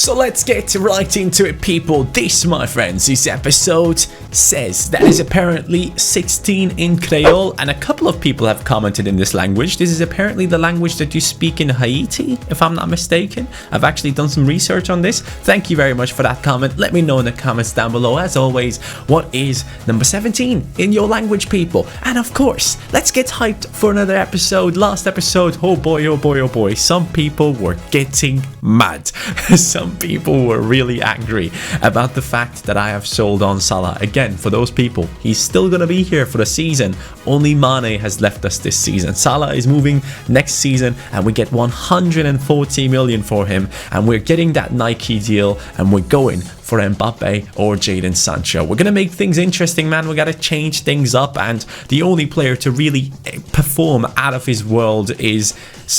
So let's get right into it, people. This, my friends, is episode 6. That is apparently 16 in Creole, and a couple of people have commented in this language. This is apparently the language that you speak in Haiti, if I'm not mistaken. I've actually done some research on this. Thank you very much for that comment. Let me know in the comments down below, as always, what is number 17 in your language, people. And of course, let's get hyped for another episode. Last episode, oh boy, oh boy, oh boy, some people were getting mad. Some people were really angry about the fact that I have sold on Salah. Again, for those people, he's still going to be here for the season. Only Mane has left us this season. Salah is moving next season and we get 140 million for him, and we're getting that Nike deal, and we're going for Mbappe or Jadon Sancho. We're gonna make things interesting, man. We gotta change things up, and the only player to really perform out of his world is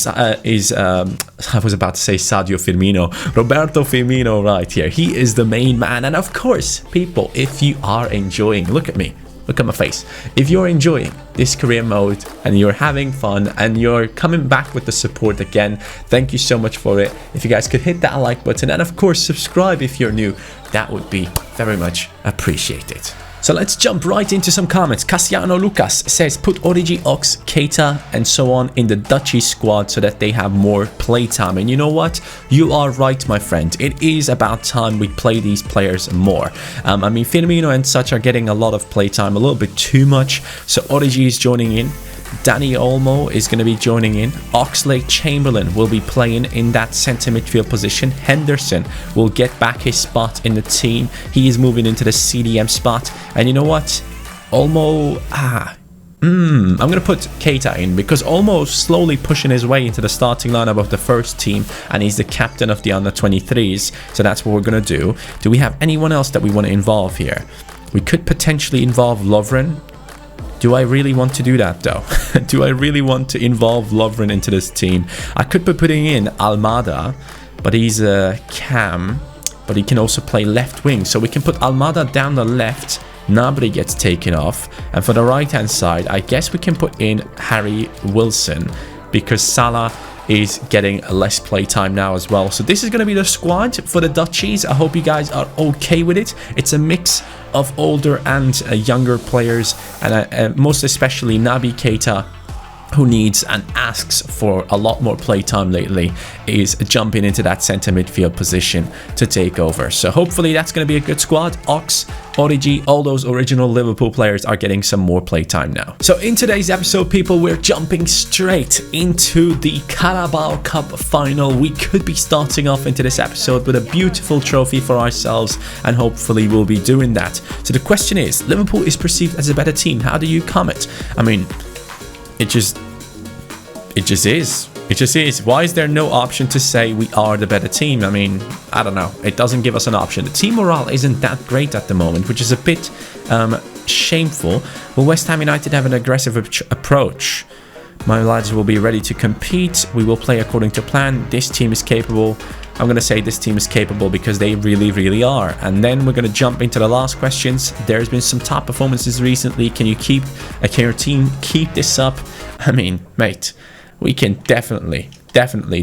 I was about to say Sadio Firmino, Roberto Firmino right here. He is the main man. And of course, people, if you are enjoying, look at me, look at my face. If you're enjoying this career mode and you're having fun and you're coming back with the support again, thank you so much for it. If you guys could hit that like button, and of course subscribe if you're new, that would be very much appreciated. So let's jump right into some comments. Cassiano Lucas says, put Origi, Ox, Keita and so on in the Dutchy squad so that they have more playtime. And you know what? You are right, my friend. It is about time we play these players more. I mean, Firmino and such are getting a lot of playtime, a little bit too much. So Origi is joining in. Danny Olmo is going to be joining in. Oxlade-Chamberlain will be playing in that centre midfield position. Henderson will get back his spot in the team. He is moving into the CDM spot. And you know what? Olmo... I'm going to put Keita in because Olmo is slowly pushing his way into the starting lineup of the first team, and he's the captain of the under-23s. So that's what we're going to do. Do we have anyone else that we want to involve here? We could potentially involve Lovren. Do I really want to do that though? Do I really want to involve Lovren into this team? I could be putting in Almada, but he's a cam, but he can also play left wing. So we can put Almada down the left. Nobody gets taken off. And for the right hand side, I guess we can put in Harry Wilson because Salah is getting less playtime now as well. So this is going to be the squad for the Dutchies. I hope you guys are okay with it. It's a mix of older and younger players, and most especially Naby Keita, who needs and asks for a lot more playtime lately, is jumping into that centre midfield position to take over. So hopefully that's going to be a good squad. Ox, Origi, all those original Liverpool players are getting some more playtime now. So in today's episode, people, we're jumping straight into the Carabao Cup final. We could be starting off into this episode with a beautiful trophy for ourselves, and hopefully we'll be doing that. So the question is, Liverpool is perceived as a better team. How do you comment? I mean, it just is. It just is. Why is there no option to say we are the better team? I mean, I don't know. It doesn't give us an option. The team morale isn't that great at the moment, which is a bit shameful. Will West Ham United have an aggressive approach? My lads will be ready to compete. We will play according to plan. This team is capable. I'm going to say this team is capable because they really, really are. And then we're going to jump into the last questions. There's been some top performances recently. Can your team keep this up? I mean, mate, we can definitely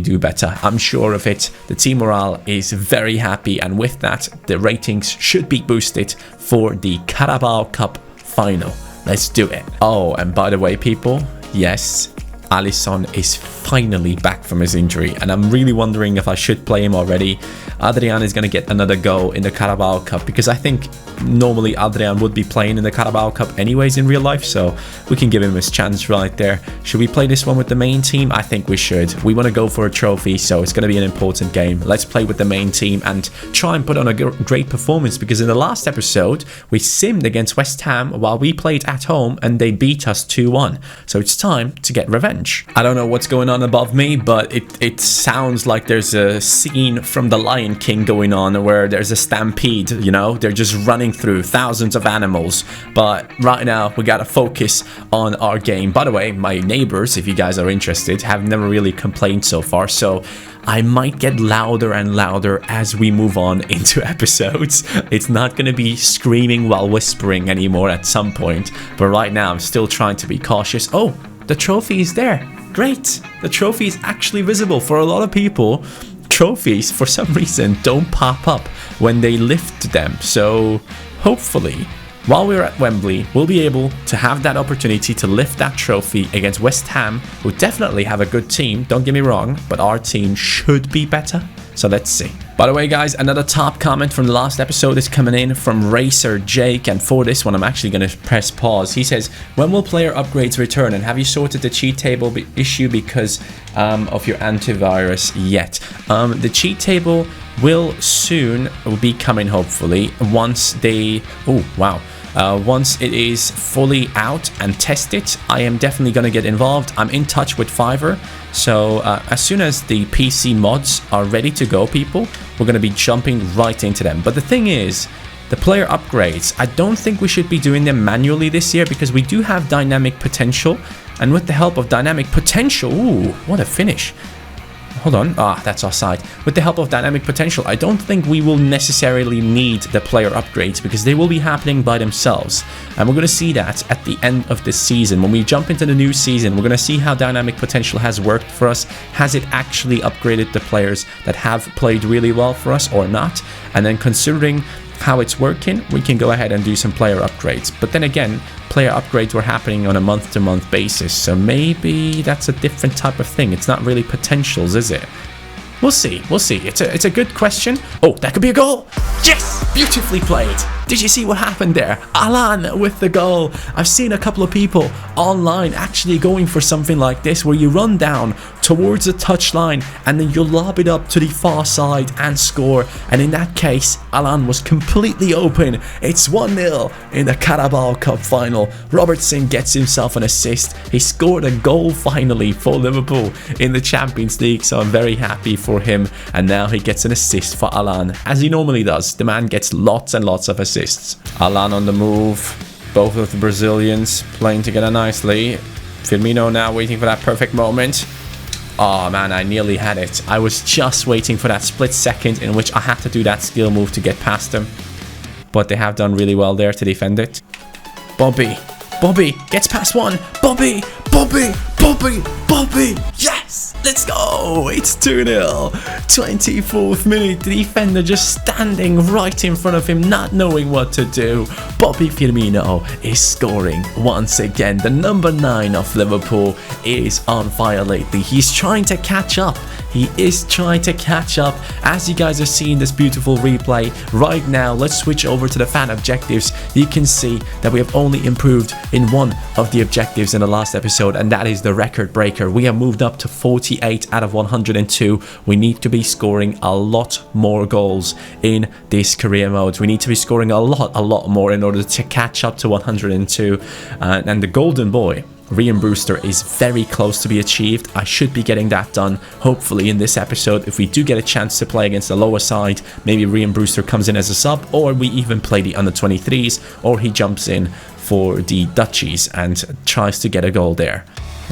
do better. I'm sure of it. The team morale is very happy, and with that, the ratings should be boosted for the Carabao Cup final. Let's do it. Oh, and by the way, people, yes, Alisson is finally back from his injury, and I'm really wondering if I should play him already. Adrian is going to get another go in the Carabao Cup because I think normally Adrian would be playing in the Carabao Cup anyways in real life, so we can give him his chance right there. Should we play this one with the main team? I think we should. We want to go for a trophy, so it's going to be an important game. Let's play with the main team and try and put on a great performance, because in the last episode we simmed against West Ham while we played at home and they beat us 2-1. So it's time to get revenge. I don't know what's going on above me, but it sounds like there's a scene from The Lion King going on where there's a stampede, you know, they're just running through thousands of animals. But right now we gotta focus on our game. By the way, my neighbors, if you guys are interested, have never really complained so far, so I might get louder and louder as we move on into episodes. It's not going to be screaming while whispering anymore at some point, but right now I'm still trying to be cautious. Oh, the trophy is there. Great. The trophy is actually visible. For a lot of people, trophies, for some reason, don't pop up when they lift them. So hopefully, while we're at Wembley, we'll be able to have that opportunity to lift that trophy against West Ham, who definitely have a good team, don't get me wrong, but our team should be better. So let's see. By the way, guys, another top comment from the last episode is coming in from Racer Jake, and for this one, I'm actually going to press pause. He says, when will player upgrades return, and have you sorted the cheat table issue because of your antivirus yet? The cheat table will soon be coming, hopefully, once they... Oh, wow. Once it is fully out and tested, I am definitely going to get involved. I'm in touch with Fiverr. So as soon as the PC mods are ready to go, people, we're going to be jumping right into them. But the thing is, the player upgrades, I don't think we should be doing them manually this year because we do have dynamic potential. And with the help of dynamic potential, ooh, what a finish. Hold on. Ah, that's offside. With the help of dynamic potential, I don't think we will necessarily need the player upgrades because they will be happening by themselves. And we're going to see that at the end of this season. When we jump into the new season, we're going to see how dynamic potential has worked for us. Has it actually upgraded the players that have played really well for us or not? And then considering how it's working, we can go ahead and do some player upgrades. But then again, player upgrades were happening on a month-to-month basis, so maybe that's a different type of thing. It's not really potentials, is it? We'll see. We'll see. It's a good question. Oh, that could be a goal. Yes! Beautifully played. Did you see what happened there? Alan with the goal. I've seen a couple of people online actually going for something like this where you run down towards the touchline and then you lob it up to the far side and score. And in that case, Alan was completely open. It's 1-0 in the Carabao Cup final. Robertson gets himself an assist. He scored a goal finally for Liverpool in the Champions League, so I'm very happy for him. And now he gets an assist for Alan, as he normally does. The man gets lots and lots of assists. Alan on the move. Both of the Brazilians playing together nicely. Firmino now waiting for that perfect moment. Oh man, I nearly had it. I was just waiting for that split second in which I had to do that skill move to get past them. But they have done really well there to defend it. Bobby gets past one. Bobby. Yes, let's go. It's 2-0. 24th minute. The defender just standing right in front of him, not knowing what to do. Bobby Firmino is scoring once again. The number 9 of Liverpool is on fire lately. He's trying to catch up. He is trying to catch up. As you guys are seeing this beautiful replay right now, let's switch over to the fan objectives. You can see that we have only improved in one of the objectives in the last episode, and that is the record breaker. We have moved up to 48 out of 102. We need to be scoring a lot more goals in this career mode. We need to be scoring a lot more in order to catch up to 102. And the golden boy, Ryan Brewster, is very close to be achieved. I should be getting that done hopefully in this episode. If we do get a chance to play against the lower side, maybe Ryan Brewster comes in as a sub, or we even play the under 23s, or he jumps in for the Dutchies and tries to get a goal there.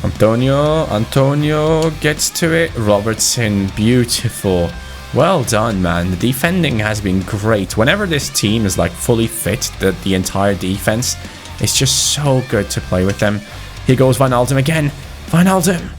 Antonio gets to it. Robertson, beautiful. Well done, man. The defending has been great. Whenever this team is like fully fit, the entire defense, it's just so good to play with them. Here goes Wijnaldum again. Wijnaldum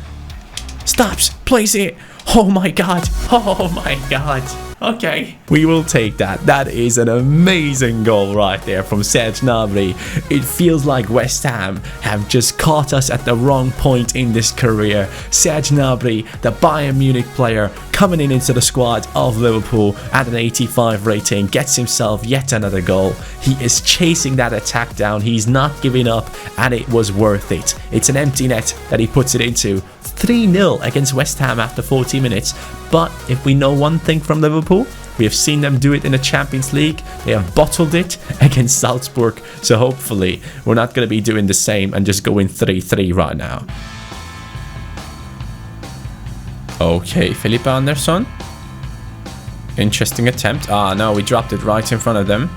stops, plays it. Oh my god. Oh my god. Okay, we will take that. That is an amazing goal right there from Serge Gnabry. It feels like West Ham have just caught us at the wrong point in this career. Serge Gnabry, the Bayern Munich player, coming into the squad of Liverpool at an 85 rating, gets himself yet another goal. He is chasing that attack down. He's not giving up, and it was worth it. It's an empty net that he puts it into. 3-0 against West Ham after 40 minutes. But if we know one thing from Liverpool, we have seen them do it in the Champions League. They have bottled it against Salzburg. So hopefully we're not going to be doing the same and just going 3-3 right now. Okay, Felipe Anderson. Interesting attempt. Ah, no, we dropped it right in front of them.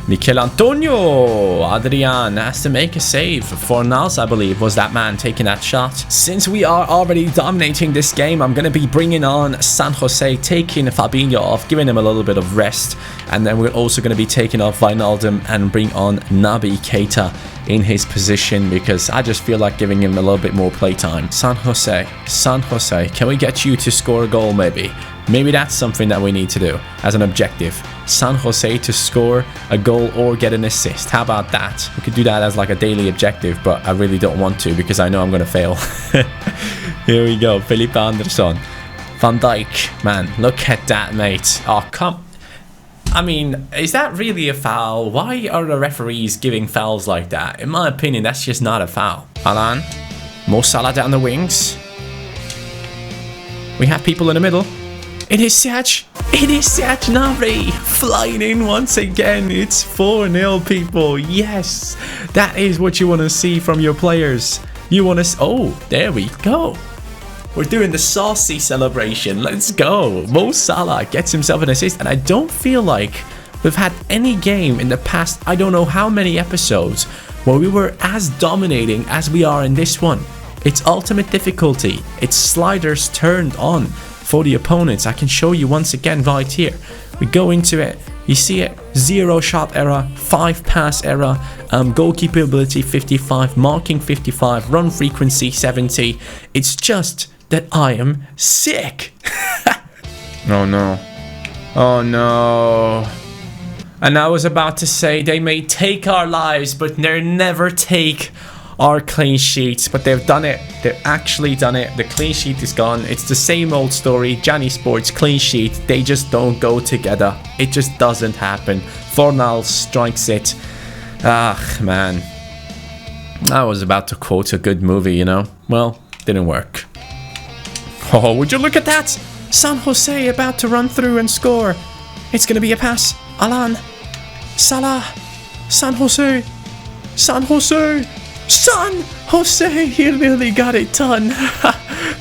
Mikel Antonio. Adrian has to make a save. Fornals, I believe, was that man taking that shot. Since we are already dominating this game, I'm going to be bringing on San Jose, taking Fabinho off, giving him a little bit of rest. And then we're also going to be taking off Wijnaldum and bring on Naby Keita in his position, because I just feel like giving him a little bit more playtime. San Jose, can we get you to score a goal maybe? Maybe that's something that we need to do as an objective. San Jose to score a goal or get an assist. How about that? We could do that as like a daily objective, but I really don't want to because I know I'm going to fail. Here we go. Felipe Anderson. Van Dijk. Man, look at that, mate. Oh, come. I mean, is that really a foul? Why are the referees giving fouls like that? In my opinion, that's just not a foul. Alan. Mo Salah down the wings. We have people in the middle. It is Serge Gnabry flying in once again. It's 4-0, people. Yes, that is what you want to see from your players. You want to... Oh, there we go. We're doing the saucy celebration. Let's go. Mo Salah gets himself an assist. And I don't feel like we've had any game in the past, I don't know how many episodes, where we were as dominating as we are in this one. It's ultimate difficulty. It's sliders turned on for the opponents. I can show you once again right here. We go into it. You see it. 0 shot error, 5 pass error, goalkeeper ability 55, marking 55, run frequency 70. It's just that I am sick. Oh no. Oh no. And I was about to say they may take our lives, but they never take our clean sheets. But they've done it. They've actually done it. The clean sheet is gone. It's the same old story. CaniSports clean sheet. They just don't go together. It just doesn't happen. Fornal strikes it. Ah, man. I was about to quote a good movie, you know. Well, didn't work. Oh, would you look at that? San Jose about to run through and score. It's going to be a pass. Alan. Salah. San Jose. San Jose. San Jose. He nearly got it done.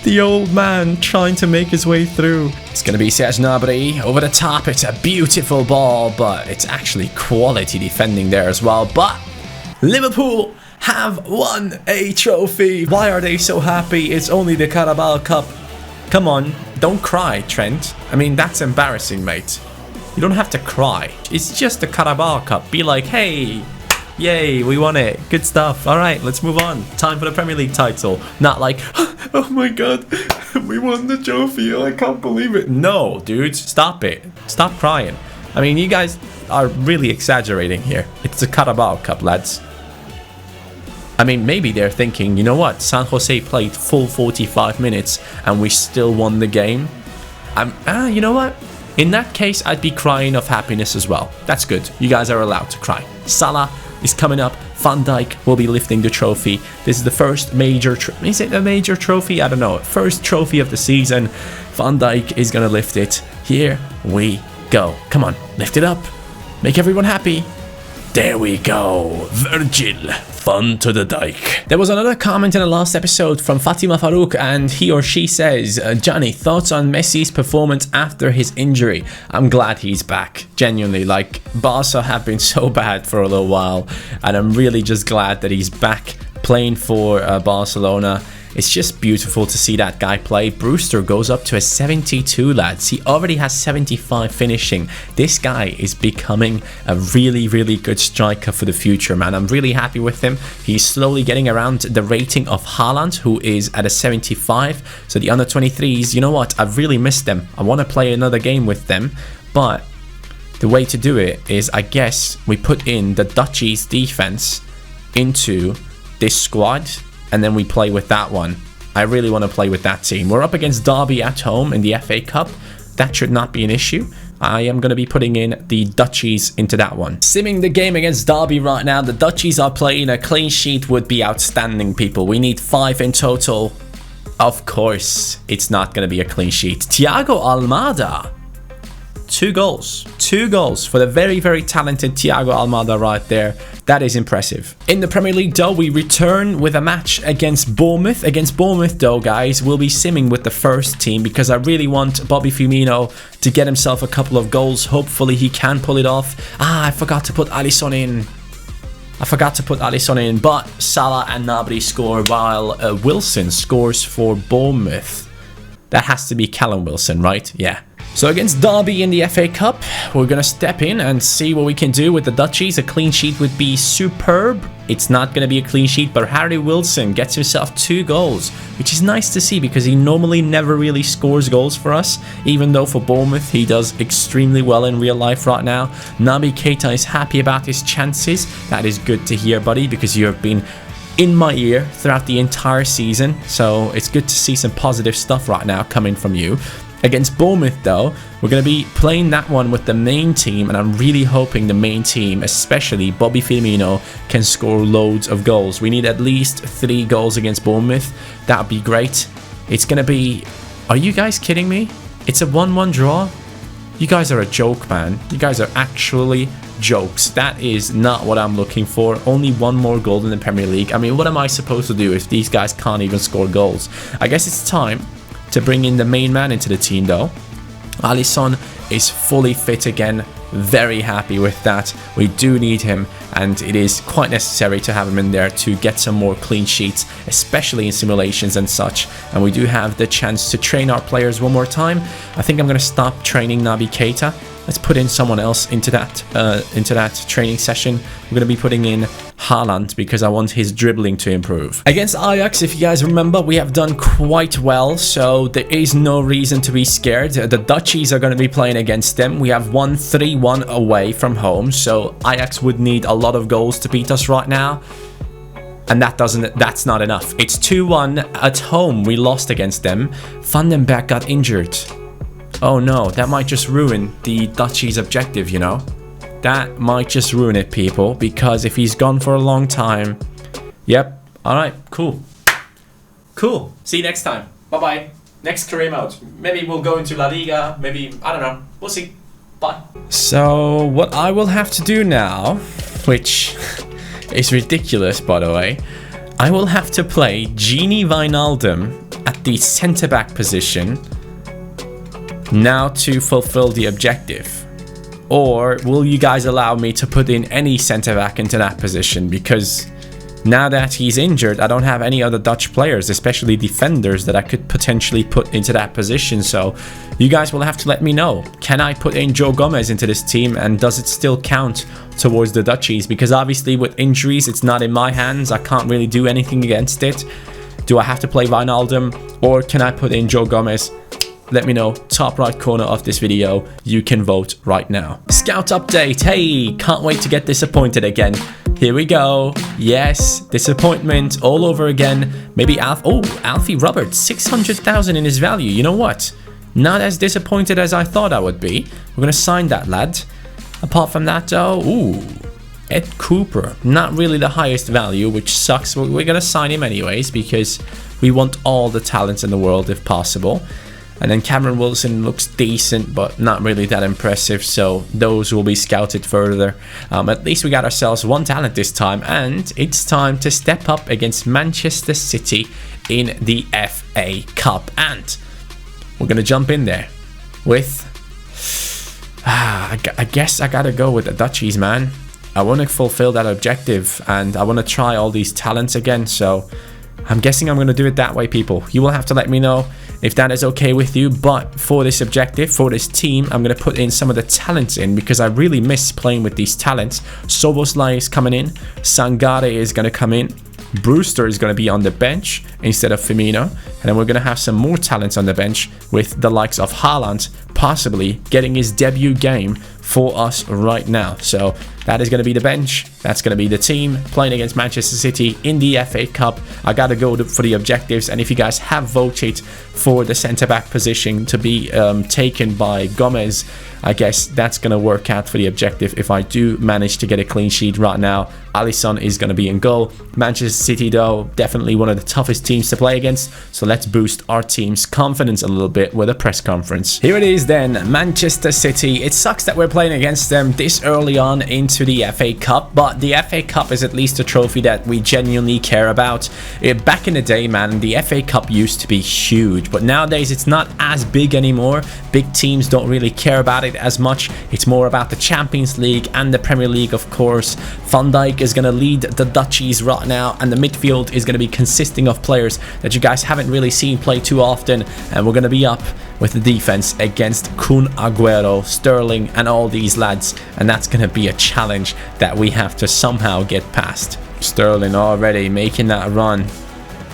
The old man trying to make his way through. It's going to be Serge Gnabry over the top. It's a beautiful ball, but it's actually quality defending there as well. But Liverpool have won a trophy. Why are they so happy? It's only the Carabao Cup. Come on, don't cry, Trent. I mean, that's embarrassing, mate. You don't have to cry. It's just the Carabao Cup. Be like, hey, yay, we won it. Good stuff. All right, let's move on. Time for the Premier League title. Not like, oh my God, we won the trophy. I can't believe it. No, dude, stop it. Stop crying. I mean, you guys are really exaggerating here. It's the Carabao Cup, lads. I mean, maybe they're thinking, you know what? San Jose played full 45 minutes and we still won the game. You know what? In that case, I'd be crying of happiness as well. That's good. You guys are allowed to cry. Salah is coming up. Van Dijk will be lifting the trophy. This is the first major... Is it a major trophy? I don't know. First trophy of the season. Van Dijk is going to lift it. Here we go. Come on. Lift it up. Make everyone happy. There we go. Virgil van de Dijk. There was another comment in the last episode from Fatima Farouk, and he or she says, Johnny, thoughts on Messi's performance after his injury? I'm glad he's back. Genuinely, like, Barca have been so bad for a little while, and I'm really just glad that he's back playing for Barcelona. It's just beautiful to see that guy play. Brewster goes up to a 72, lads. He already has 75 finishing. This guy is becoming a really, really good striker for the future, man. I'm really happy with him. He's slowly getting around the rating of Haaland, who is at a 75. So the under 23s, you know what? I've really missed them. I want to play another game with them. But the way to do it is, I guess, we put in the Dutchies defense into this squad, and then we play with that one. I really want to play with that team. We're up against Derby at home in the FA Cup. That should not be an issue. I am going to be putting in the Dutchies into that one. Simming the game against Derby right now. The Dutchies are playing. A clean sheet would be outstanding, people. We need 5 in total. Of course, it's not going to be a clean sheet. Thiago Almada. 2 goals. 2 goals for the very, very talented Thiago Almada right there. That is impressive. In the Premier League, though, we return with a match against Bournemouth. Against Bournemouth, though, guys, we'll be simming with the first team because I really want Bobby Firmino to get himself a couple of goals. Hopefully, he can pull it off. I forgot to put Alisson in. But Salah and Gnabry score while Wilson scores for Bournemouth. That has to be Callum Wilson, right? Yeah. So against Derby in the FA Cup, we're going to step in and see what we can do with the Dutchies. A clean sheet would be superb. It's not going to be a clean sheet, but Harry Wilson gets himself 2 goals, which is nice to see because he normally never really scores goals for us, even though for Bournemouth he does extremely well in real life right now. Naby Keita is happy about his chances. That is good to hear, buddy, because you have been in my ear throughout the entire season, so it's good to see some positive stuff right now coming from you. Against Bournemouth, though, we're going to be playing that one with the main team, and I'm really hoping the main team, especially Bobby Firmino, can score loads of goals. We need at least 3 goals against Bournemouth. That would be great. It's going to be... Are you guys kidding me? It's a 1-1 draw? You guys are a joke, man. You guys are actually jokes. That is not what I'm looking for. Only 1 more goal in the Premier League. I mean, what am I supposed to do if these guys can't even score goals? I guess it's time to bring in the main man into the team, though. Alisson is fully fit again. Very happy with that. We do need him, and it is quite necessary to have him in there to get some more clean sheets, especially in simulations and such. And we do have the chance to train our players one more time. I think I'm going to stop training Naby Keita. Let's put in someone else into that training session. We're going to be putting in Haaland because I want his dribbling to improve. Against Ajax, if you guys remember, we have done quite well, so there is no reason to be scared. The Dutchies are going to be playing against them. We have won 3-1 away from home, so Ajax would need a lot of goals to beat us right now. And that's not enough. It's 2-1 at home. We lost against them. Van den Beek got injured. Oh no, that might just ruin the Dutchies' objective, you know? That might just ruin it, people, because if he's gone for a long time... Yep, alright, cool. Cool, see you next time. Bye-bye. Next career mode. Maybe we'll go into La Liga, maybe, I don't know. We'll see. Bye. So, what I will have to do now, which is ridiculous, by the way, I will have to play Gini Wijnaldum at the centre-back position now to fulfill the objective. Or will you guys allow me to put in any centre back into that position? Because now that he's injured, I don't have any other Dutch players, especially defenders, that I could potentially put into that position. So you guys will have to let me know. Can I put in Joe Gomez into this team, and does it still count towards the Dutchies? Because obviously with injuries, it's not in my hands. I can't really do anything against it. Do I have to play Wijnaldum, or can I put in Joe Gomez? Let me know, top right corner of this video. You can vote right now. Scout update. Hey, can't wait to get disappointed again. Here we go. Yes, disappointment all over again. Maybe Alfie Roberts, 600,000 in his value. You know what? Not as disappointed as I thought I would be. We're going to sign that lad. Apart from that, though, Ed Cooper. Not really the highest value, which sucks. We're going to sign him anyways because we want all the talents in the world if possible. And then Cameron Wilson looks decent, but not really that impressive. So those will be scouted further. At least we got ourselves 1 talent this time. And it's time to step up against Manchester City in the FA Cup. And we're going to jump in there with... I guess I got to go with the Dutchies, man. I want to fulfill that objective. And I want to try all these talents again. So I'm guessing I'm going to do it that way, people. You will have to let me know if that is okay with you. But for this objective, for this team, I'm going to put in some of the talents in because I really miss playing with these talents. Szoboszlai is coming in. Sangare is going to come in. Brewster is going to be on the bench instead of Firmino. And then we're going to have some more talents on the bench with the likes of Haaland possibly getting his debut game for us right now. So that is going to be the bench. That's going to be the team playing against Manchester City in the FA Cup. I got to go for the objectives. And if you guys have voted for the centre-back position to be taken by Gomez, I guess that's going to work out for the objective. If I do manage to get a clean sheet right now, Alisson is going to be in goal. Manchester City, though, definitely one of the toughest teams to play against. So let's boost our team's confidence a little bit with a press conference. Here it is then, Manchester City. It sucks that we're playing against them this early on into the FA Cup, but the FA Cup is at least a trophy that we genuinely care about. Back in the day, man, the FA Cup used to be huge, but nowadays it's not as big anymore. Big teams don't really care about it as much. It's more about the Champions League and the Premier League, of course. Van Dijk is going to lead the Dutchies right now, and the midfield is going to be consisting of players that you guys haven't really seen play too often, and we're going to be up with the defense against Kun Agüero, Sterling, and all these lads. And that's going to be a challenge that we have to somehow get past. Sterling already making that run.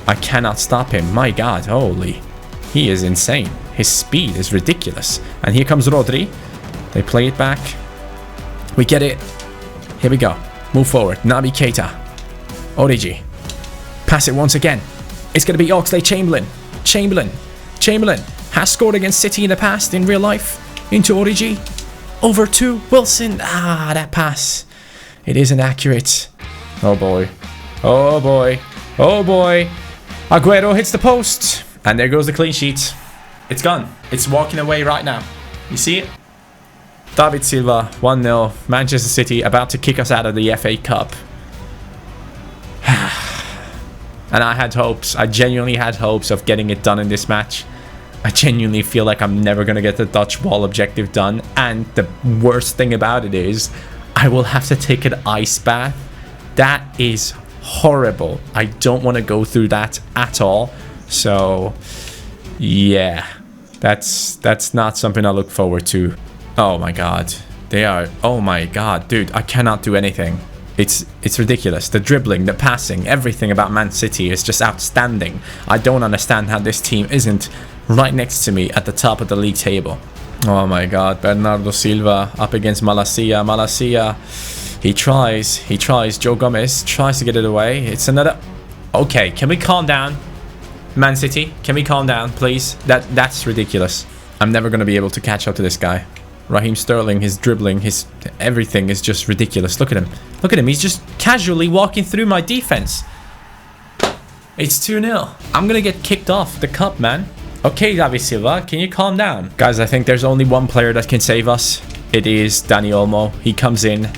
I cannot stop him. My God, holy. He is insane. His speed is ridiculous. And here comes Rodri. They play it back. We get it. Here we go. Move forward. Naby Keita. Origi. Pass it once again. It's going to be Oxlade-Chamberlain. Chamberlain has scored against City in the past in real life. Into Origi. Over to Wilson. Ah, that pass. It isn't accurate. Oh boy. Oh boy. Oh boy. Agüero hits the post. And there goes the clean sheet. It's gone. It's walking away right now. You see it? David Silva, 1-0. Manchester City about to kick us out of the FA Cup. And I had hopes. I genuinely had hopes of getting it done in this match. I genuinely feel like I'm never going to get the Dutch ball objective done. And the worst thing about it is I will have to take an ice bath. That is horrible. I don't want to go through that at all. So, yeah. That's not something I look forward to. Oh my God. They are... Oh my God. Dude, I cannot do anything. It's ridiculous. The dribbling, the passing, everything about Man City is just outstanding. I don't understand how this team isn't right next to me at the top of the league table. Oh my God. Bernardo Silva up against Malacia. Malacia, he tries. Joe Gomez tries to get it away. It's another... Okay, can we calm down? Man City, can we calm down, please? That's ridiculous. I'm never going to be able to catch up to this guy. Raheem Sterling, his dribbling, his everything is just ridiculous. Look at him. Look at him. He's just casually walking through my defense. It's 2-0. I'm going to get kicked off the cup, man. Okay, David Silva, can you calm down? Guys, I think there's only one player that can save us. It is Dani Olmo. He comes in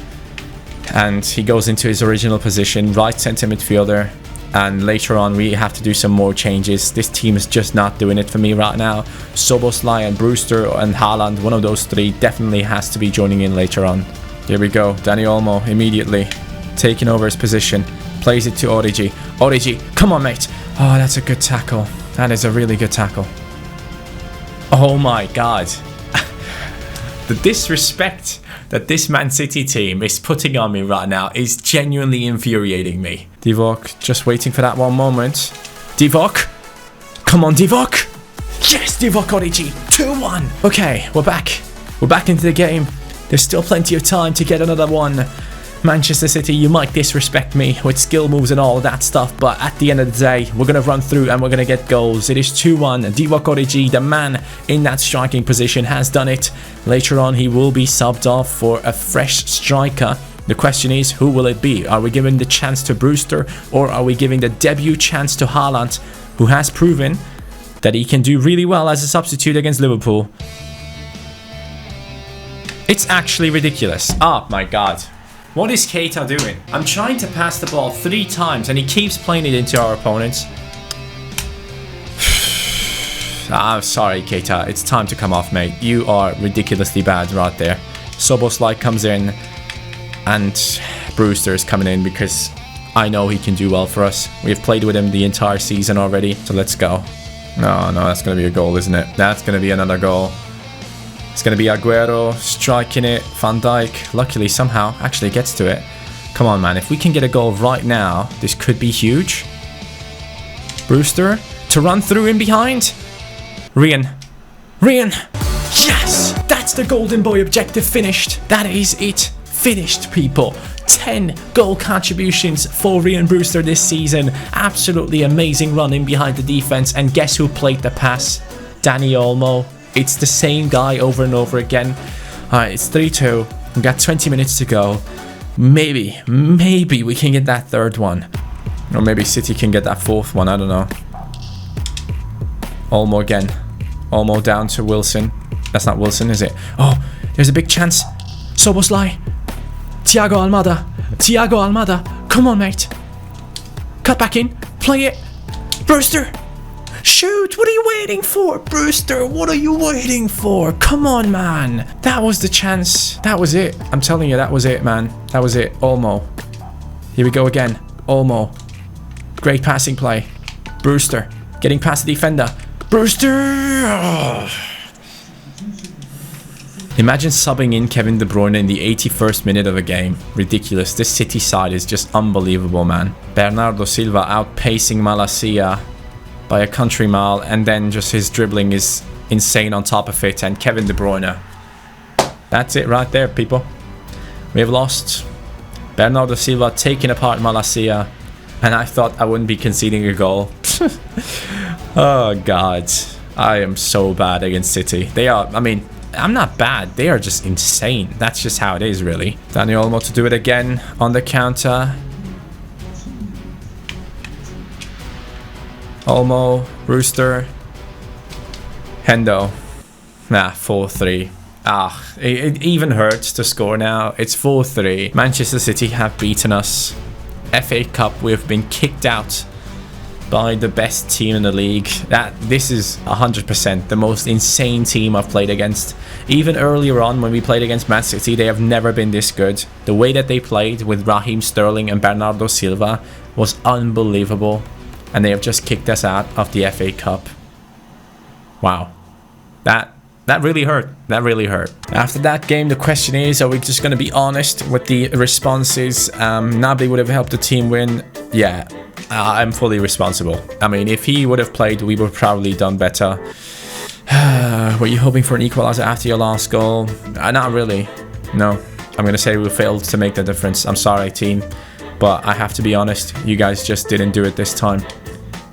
and he goes into his original position, right centre midfielder. And later on, we have to do some more changes. This team is just not doing it for me right now. Szoboszlai and Brewster and Haaland, one of those three, definitely has to be joining in later on. Here we go. Dani Olmo immediately taking over his position. Plays it to Origi. Origi, come on, mate. Oh, that's a good tackle. That is a really good tackle. Oh my God. The disrespect that this Man City team is putting on me right now is genuinely infuriating me. Divock, just waiting for that one moment. Divock! Come on, Divock! Yes, Divock Origi! 2-1! Okay, we're back. We're back into the game. There's still plenty of time to get another one. Manchester City, you might disrespect me with skill moves and all of that stuff, but at the end of the day, we're going to run through and we're going to get goals. It is 2-1. Divock Origi, the man in that striking position, has done it. Later on, he will be subbed off for a fresh striker. The question is, who will it be? Are we giving the chance to Brewster, or are we giving the debut chance to Haaland, who has proven that he can do really well as a substitute against Liverpool? It's actually ridiculous. Oh my God. What is Keita doing? I'm trying to pass the ball 3 times and he keeps playing it into our opponents. I'm sorry, Keita. It's time to come off, mate. You are ridiculously bad right there. Szoboszlai comes in and Brewster is coming in because I know he can do well for us. We've played with him the entire season already, so let's go. No, that's going to be a goal, isn't it? That's going to be another goal. It's going to be Agüero striking it. Van Dijk, luckily, somehow actually gets to it. Come on, man. If we can get a goal right now, this could be huge. Brewster to run through in behind. Rian. Yes! That's the golden boy objective finished. That is it. Finished, people. 10 goal contributions for Rian Brewster this season. Absolutely amazing running behind the defense. And guess who played the pass? Dani Olmo. It's the same guy over and over again. Alright, it's 3-2. We've got 20 minutes to go. Maybe we can get that third one. Or maybe City can get that fourth one. I don't know. Olmo again. Olmo down to Wilson. That's not Wilson, is it? Oh, there's a big chance. Szoboszlai. Thiago Almada. Come on, mate. Cut back in. Play it. Brewster. Shoot, what are you waiting for? Brewster, what are you waiting for? Come on, man. That was the chance. That was it. I'm telling you, that was it, man. That was it. Olmo. Here we go again. Olmo. Great passing play. Brewster. Getting past the defender. Brewster! Oh, Imagine subbing in Kevin De Bruyne in the 81st minute of a game. Ridiculous. This City side is just unbelievable, man. Bernardo Silva outpacing Malacia by a country mile, and then just his dribbling is insane on top of it, and Kevin De Bruyne. That's it right there, people. We have lost. Bernardo Silva taking apart Malacia, and I thought I wouldn't be conceding a goal. Oh, God. I am so bad against City. They are, I mean, I'm not bad. They are just insane. That's just how it is, really. Daniel Olmo to do it again on the counter. Olmo, Rooster, Hendo. Nah, 4-3. It even hurts to score now. It's 4-3. Manchester City have beaten us. FA Cup, we've been kicked out by the best team in the league. This is 100% the most insane team I've played against. Even earlier on when we played against Man City, they have never been this good. The way that they played with Raheem Sterling and Bernardo Silva was unbelievable. And they have just kicked us out of the FA Cup. Wow. That really hurt. That really hurt. After that game, the question is, are we just going to be honest with the responses? Gnabry would have helped the team win. Yeah, I'm fully responsible. I mean, if he would have played, we would have probably done better. Were you hoping for an equalizer after your last goal? Not really. No. I'm going to say we failed to make the difference. I'm sorry, team. But I have to be honest, you guys just didn't do it this time.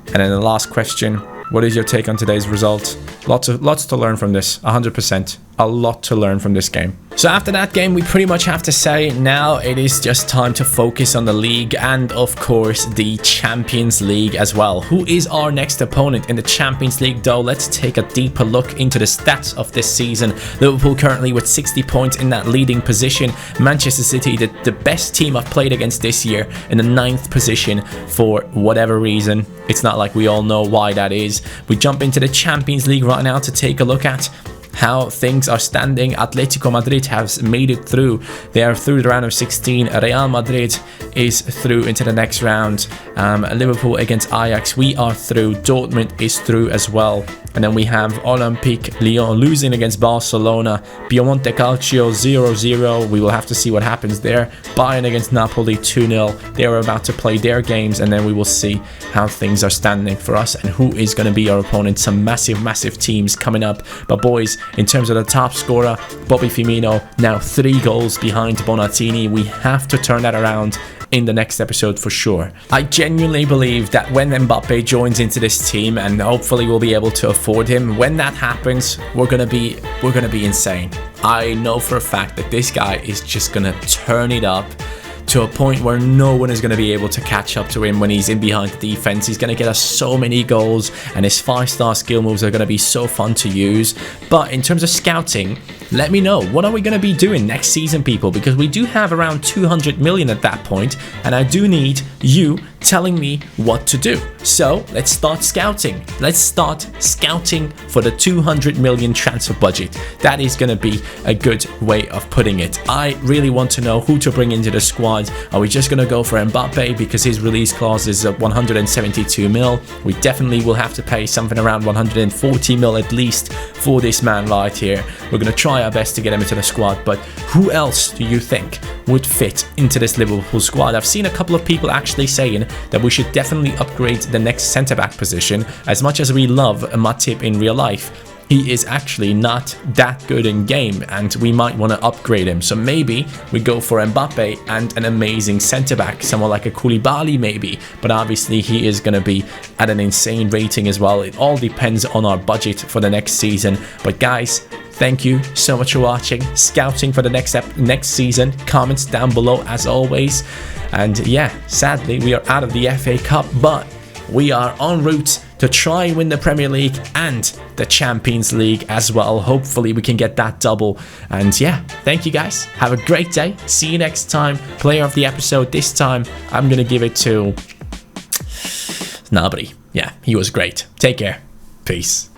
And then the last question, what is your take on today's result? Lots to learn from this, 100%. A lot to learn from this game. So after that game, we pretty much have to say now it is just time to focus on the league and, of course, the Champions League as well. Who is our next opponent in the Champions League, though? Let's take a deeper look into the stats of this season. Liverpool currently with 60 points in that leading position. Manchester City, the best team I've played against this year, in the 9th position for whatever reason. It's not like we all know why that is. We jump into the Champions League right now to take a look at how things are standing. Atletico Madrid has made it through. They are through the round of 16. Real Madrid is through into the next round. Liverpool against Ajax, we are through. Dortmund is through as well. And then we have Olympique Lyon losing against Barcelona. Piemonte Calcio 0-0. We will have to see what happens there. Bayern against Napoli 2-0. They are about to play their games, and then we will see how things are standing for us and who is going to be our opponent. Some massive teams coming up. But boys, in terms of the top scorer, Bobby Firmino, now 3 goals behind Bonatini. We have to turn that around in the next episode for sure. I genuinely believe that when Mbappe joins into this team, and hopefully we'll be able to afford him, when that happens, we're gonna be insane. I know for a fact that this guy is just gonna turn it up to a point where no one is going to be able to catch up to him when he's in behind the defense. He's going to get us so many goals, and his 5-star skill moves are going to be so fun to use. But in terms of scouting, let me know, what are we going to be doing next season, people? Because we do have around 200 million at that point, and I do need you telling me what to do. So let's start scouting. Let's start scouting for the 200 million transfer budget. That is going to be a good way of putting it. I really want to know who to bring into the squad. Are we just going to go for Mbappe because his release clause is 172 mil? We definitely will have to pay something around 140 mil at least for this man right here. We're going to try our best to get him into the squad, but who else do you think would fit into this Liverpool squad? I've seen a couple of people actually saying that we should definitely upgrade the next centre-back position. As much as we love Matip in real life, he is actually not that good in game, and we might want to upgrade him. So maybe we go for Mbappe and an amazing centre-back, someone like a Koulibaly maybe. But obviously he is going to be at an insane rating as well. It all depends on our budget for the next season. But guys, thank you so much for watching. Scouting for the next season. Comments down below as always. And yeah, sadly we are out of the FA Cup, but we are en route to try and win the Premier League and the Champions League as well. Hopefully we can get that double. And yeah, thank you guys. Have a great day. See you next time. Player of the episode this time, I'm going to give it to Gnabry. Yeah, he was great. Take care. Peace.